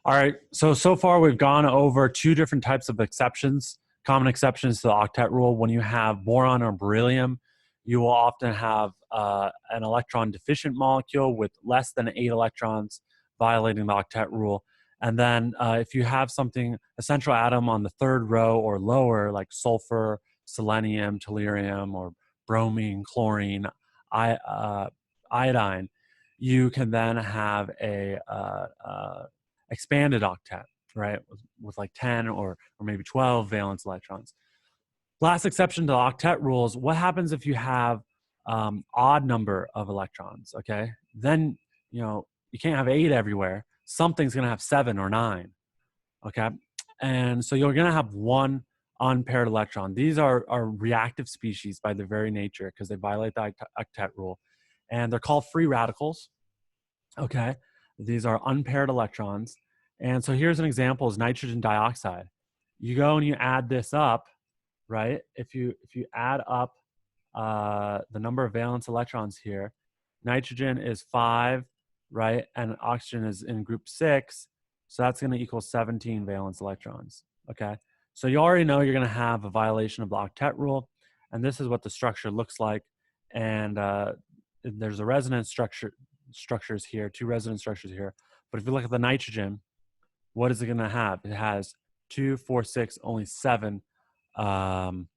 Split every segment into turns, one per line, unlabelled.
All right, so far we've gone over two different types of exceptions, common exceptions to the octet rule. When you have boron or beryllium, you will often have an electron deficient molecule with less than 8 electrons, violating the octet rule. And then if you have something, a central atom on the third row or lower, like sulfur, selenium, tellurium, or bromine, chlorine, iodine, you can then have a expanded octet, right, with like 10 or maybe 12 valence electrons. Last exception to the octet rule is what happens if you have odd number of electrons, okay? Then, you can't have 8 everywhere. Something's going to have 7 or 9, okay? And so you're going to have one unpaired electron. These are reactive species by their very nature because they violate the octet rule. And they're called free radicals, okay? These are unpaired electrons. And so here's an example is nitrogen dioxide. You go and you add this up, right? If you add up the number of valence electrons here, nitrogen is 5, right? And oxygen is in group 6. So that's going to equal 17 valence electrons, okay? So you already know you're going to have a violation of the octet rule. And this is what the structure looks like. And there's a resonance structures here, 2 resonance structures here. But if you look at the nitrogen, what is it going to have? It has 2, 4, 6, only 7 valence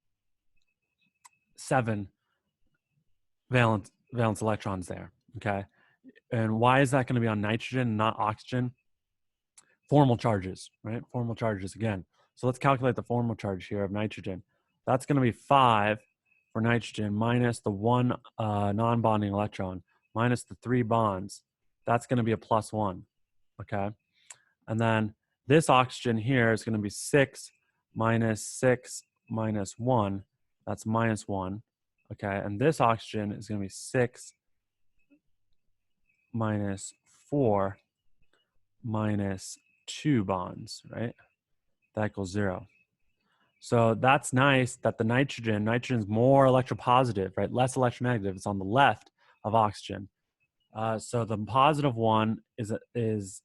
electrons there, okay? And why is that going to be on nitrogen, not oxygen? Formal charges, right? Formal charges again. So let's calculate the formal charge here of nitrogen. That's going to be 5 for nitrogen minus the 1 non-bonding electron minus the 3 bonds. That's going to be a +1, okay? And then this oxygen here is going to be 6 minus 1. That's -1, okay? And this oxygen is going to be 6 minus 4 minus 2 bonds, right? That equals 0. So that's nice that the nitrogen's more electropositive, right? Less electronegative. It's on the left of oxygen. So the positive one is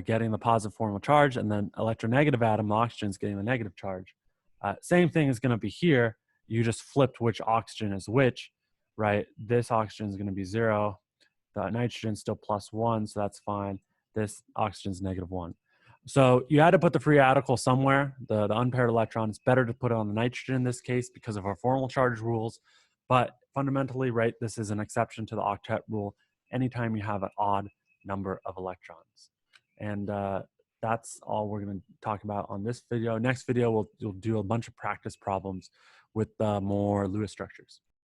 getting the positive formal charge, and then electronegative atom, the oxygen, is getting the negative charge. Same thing is going to be here. You just flipped which oxygen is which, right? This oxygen is going to be 0. The nitrogen is still +1, so that's fine. This oxygen is -1. So you had to put the free radical somewhere, the unpaired electron. It's better to put it on the nitrogen in this case because of our formal charge rules. But fundamentally, right, this is an exception to the octet rule anytime you have an odd number of electrons. And that's all we're going to talk about on this video. Next video, we'll do a bunch of practice problems with more Lewis structures.